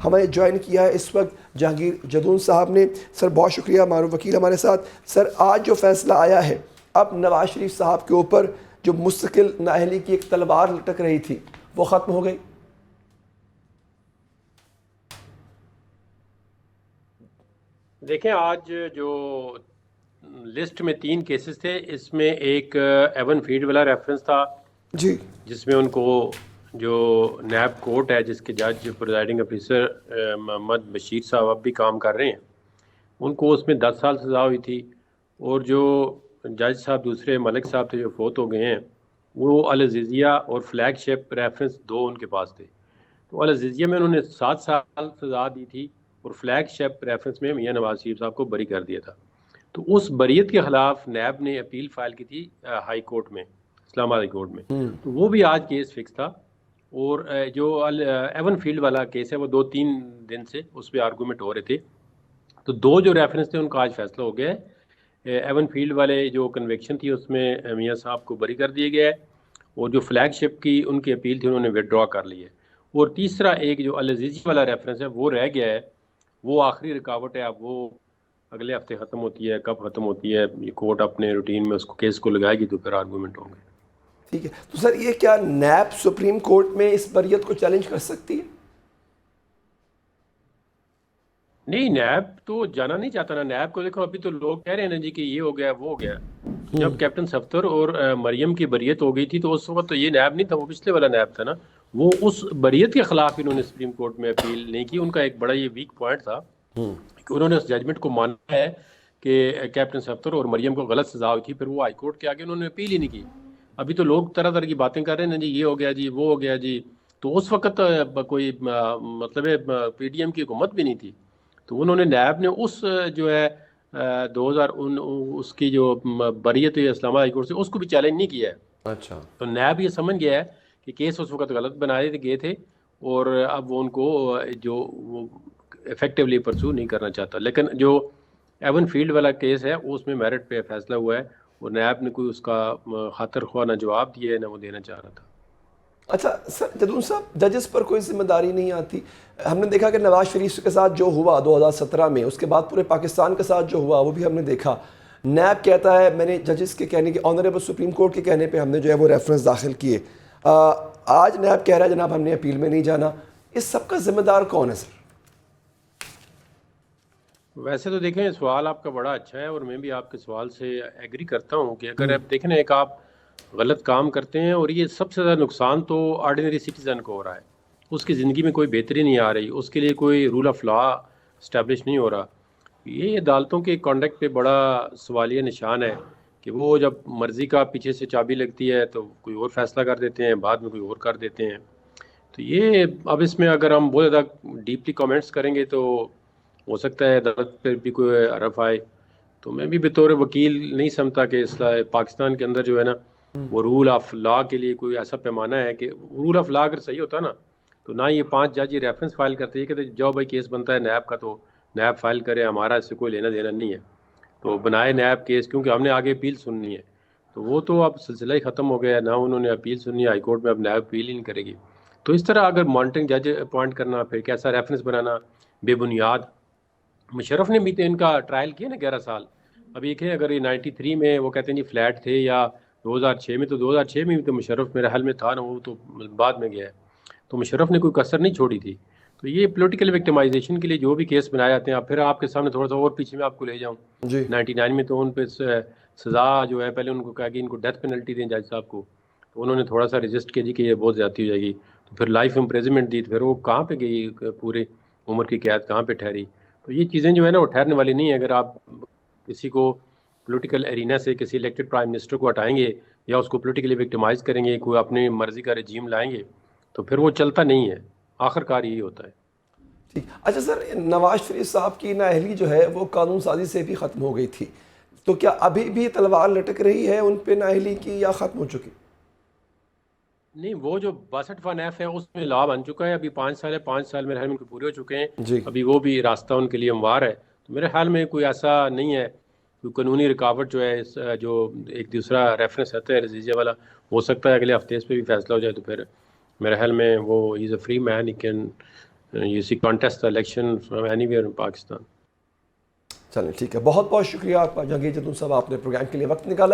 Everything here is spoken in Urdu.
ہمیں جوائن کیا ہے اس وقت جہانگیر جدون صاحب نے. سر بہت شکریہ. معروف وکیل ہمارے ساتھ. سر آج جو فیصلہ آیا ہے اب نواز شریف صاحب کے اوپر جو مستقل نااہلی کی ایک تلوار لٹک رہی تھی وہ ختم ہو گئی؟ دیکھیں آج جو لسٹ میں 3 کیسز تھے، اس میں ایک ایون فیلڈ والا ریفرنس تھا جی، جس میں ان کو جو نیب کورٹ ہے جس کے جج پریزائڈنگ افیسر محمد بشیر صاحب اب بھی کام کر رہے ہیں، ان کو اس میں 10 سال سزا ہوئی تھی. اور جو جج صاحب دوسرے ملک صاحب تھے جو فوت ہو گئے ہیں، وہ العزیزیہ اور فلیگ شپ ریفرنس 2 ان کے پاس تھے. تو العزیزیہ میں انہوں نے 7 سال سزا دی تھی اور فلیگ شپ ریفرنس میں میاں نواز شریف صاحب کو بری کر دیا تھا. تو اس بریت کے خلاف نیب نے اپیل فائل کی تھی ہائی کورٹ میں، اسلام آباد ہائی کورٹ میں. تو وہ بھی آج کیس فکس تھا. اور جو ایون فیلڈ والا کیس ہے وہ 2-3 دن سے اس پہ آرگومنٹ ہو رہے تھے. تو 2 جو ریفرنس تھے ان کا آج فیصلہ ہو گیا ہے. ایون فیلڈ والے جو کنوکشن تھی اس میں میاں صاحب کو بری کر دیا گیا ہے، اور جو فلیگ شپ کی ان کی اپیل تھی انہوں نے وڈرا کر لی ہے. اور تیسرا ایک جو العزیزی والا ریفرنس ہے وہ رہ گیا ہے، وہ آخری رکاوٹ ہے. اب وہ اگلے ہفتے ختم ہوتی ہے، کب ختم ہوتی ہے یہ کورٹ اپنے روٹین میں اس کو کیس کو لگائے گی تو پھر آرگومنٹ ہوں گے. ٹھیک ہے. تو سر یہ کیا نیب سپریم کورٹ میں اس بریت کو چیلنج کر سکتی ہے؟ نہیں، نیب تو جانا نہیں چاہتا نا. نیب کو دیکھو ابھی تو لوگ کہہ رہے ہیں نا جی کہ یہ ہو گیا وہ ہو گیا. تو جب کیپٹن صفدر اور مریم کی بریت ہو گئی تھی تو اس وقت تو یہ نیب نہیں تھا، وہ پچھلے والا نیب تھا نا. وہ اس بریت کے خلاف انہوں نے سپریم کورٹ میں اپیل نہیں کی. ان کا ایک بڑا یہ ویک پوائنٹ تھا کہ انہوں نے اس ججمنٹ کو مانا ہے کہ کیپٹن صفدر اور مریم کو غلط سزا ہوئی تھی، پھر وہ ہائی کورٹ کے آگے انہوں نے اپیل ہی نہیں کی. ابھی تو لوگ طرح طرح کی باتیں کر رہے ہیں نا جی یہ ہو گیا جی وہ ہو گیا جی. تو اس وقت کوئی مطلب پی ڈی ایم کی حکومت بھی نہیں تھی. تو انہوں نے نیب نے اس جو ہے 2000 اس کی جو بریت ہوئی اسلام آباد ہائی کورٹ سے اس کو بھی چیلنج نہیں کیا ہے. اچھا. تو نیب یہ سمجھ گیا ہے کہ کیس اس وقت غلط بنائے گئے تھے اور اب وہ ان کو جو افیکٹولی پرسو نہیں کرنا چاہتا. لیکن جو ایون فیلڈ والا کیس ہے اس میں میرٹ پہ فیصلہ ہوا ہے اور نیب نے کوئی اس کا خاطر خواہ نہ جواب دیا ہے نہ وہ دینا چاہ رہا تھا. اچھا سر جدون صاحب، ججز پر کوئی ذمہ داری نہیں آتی؟ ہم نے دیکھا کہ نواز شریف کے ساتھ جو ہوا 2017 میں، اس کے بعد پورے پاکستان کے ساتھ جو ہوا وہ بھی ہم نے دیکھا. نیب کہتا ہے میں نے ججز کے کہنے کے آنریبل سپریم کورٹ کے کہنے پہ ہم نے جو ہے وہ ریفرنس داخل کیے. آج نیب کہہ رہا ہے جناب ہم نے اپیل میں نہیں جانا. اس سب کا ذمہ دار کون ہے سر؟ ویسے تو دیکھیں سوال آپ کا بڑا اچھا ہے اور میں بھی آپ کے سوال سے ایگری کرتا ہوں کہ اگر آپ دیکھیں ایک آپ غلط کام کرتے ہیں اور یہ سب سے زیادہ نقصان تو آرڈینری سٹیزن کو ہو رہا ہے، اس کی زندگی میں کوئی بہتری نہیں آ رہی، اس کے لیے کوئی رول آف لا اسٹیبلش نہیں ہو رہا. یہ عدالتوں کے کانڈکٹ پہ بڑا سوالیہ نشان ہے کہ وہ جب مرضی کا پیچھے سے چابی لگتی ہے تو کوئی اور فیصلہ کر دیتے ہیں، بعد میں کوئی اور کر دیتے ہیں. تو یہ اب اس میں اگر ہم بہت زیادہ ڈیپلی کامنٹس کریں گے تو ہو سکتا ہے عدالت پہ بھی کوئی حرف آئے. تو میں بھی بطور وکیل نہیں سمجھتا کہ پاکستان کے اندر جو ہے نا وہ رول آف لا کے لیے کوئی ایسا پیمانہ ہے کہ رول آف لا اگر صحیح ہوتا نا تو نہ یہ 5 جج یہ ریفرنس فائل کرتے ہیں کہ جاؤ بھائی کیس بنتا ہے نیب کا تو نیب فائل کرے، ہمارا اس سے کوئی لینا دینا نہیں ہے. تو بنائے نیب کیس کیونکہ ہم نے آگے اپیل سننی ہے. تو وہ تو اب سلسلہ ہی ختم ہو گیا ہے، نہ انہوں نے اپیل سننی ہے ہائی کورٹ میں، اب نیب اپیل ہی نہیں کرے گی. تو اس طرح اگر مانیٹرنگ جج اپوائنٹ کرنا پھر کیسا ریفرنس بنانا بے بنیاد. مشرف نے بھی تو ان کا ٹرائل کیا نا 11 سال. ابھی دیکھیں اگر یہ 93 میں وہ کہتے ہیں جی فلیٹ تھے یا 2006 میں، تو 2006 میں بھی تو مشرف میرے حل میں تھا نا، وہ تو بعد میں گیا ہے. تو مشرف نے کوئی کسر نہیں چھوڑی تھی. تو یہ پولیٹیکل وکٹمائزیشن کے لیے جو بھی کیس بنائے جاتے ہیں، اب پھر آپ کے سامنے تھوڑا سا اور پیچھے میں آپ کو لے جاؤں. جی 99 میں تو ان پہ سزا جو ہے پہلے ان کو کہا کہ ان کو ڈیتھ پینلٹی دیں جج صاحب کو، تو انہوں نے تھوڑا سا رجسٹ کیا جی کہ یہ بہت زیادتی ہو جائے گی. تو پھر لائف امپریزمنٹ دی، تو پھر وہ کہاں پہ گئی پورے عمر کی قید کہاں پہ ٹھہری. تو یہ چیزیں جو ہے نا وہ ٹھہرنے والی نہیں ہے. اگر آپ کسی کو پولیٹیکل ایرینا سے کسی الیکٹڈ پرائم منسٹر کو ہٹائیں گے یا اس کو پولیٹیکلی وکٹمائز کریں گے، کوئی اپنی مرضی کا رجیم لائیں گے تو پھر وہ چلتا نہیں ہے. آخر کار یہی ہوتا ہے. ٹھیک. اچھا سر، نواز شریف صاحب کی نااہلی جو ہے وہ قانون سازی سے بھی ختم ہو گئی تھی، تو کیا ابھی بھی تلوار لٹک رہی ہے ان پہ نااہلی کی یا ختم ہو چکی؟ نہیں، وہ جو 62(F) ہے اس میں لا بن چکا ہے. ابھی 5 سال ہے، 5 سال میرے خیال میں پورے ہو چکے ہیں. جی ابھی وہ بھی راستہ ان کے لیے ہموار ہے. تو میرے خیال میں کوئی ایسا نہیں ہے کوئی قانونی رکاوٹ جو ہے. جو ایک دوسرا ریفرنس آتا ہے رضیزیہ والا، ہو سکتا ہے اگلے ہفتے اس پہ بھی فیصلہ ہو جائے تو پھر میرے خیال میں وہ is a free man, he can you see contest the election from anywhere in Pakistan. چلیں ٹھیک ہے، بہت بہت شکریہ آپ کا جہانگیر جتون صاحب، آپ نے پروگرام کے لیے وقت نکالا.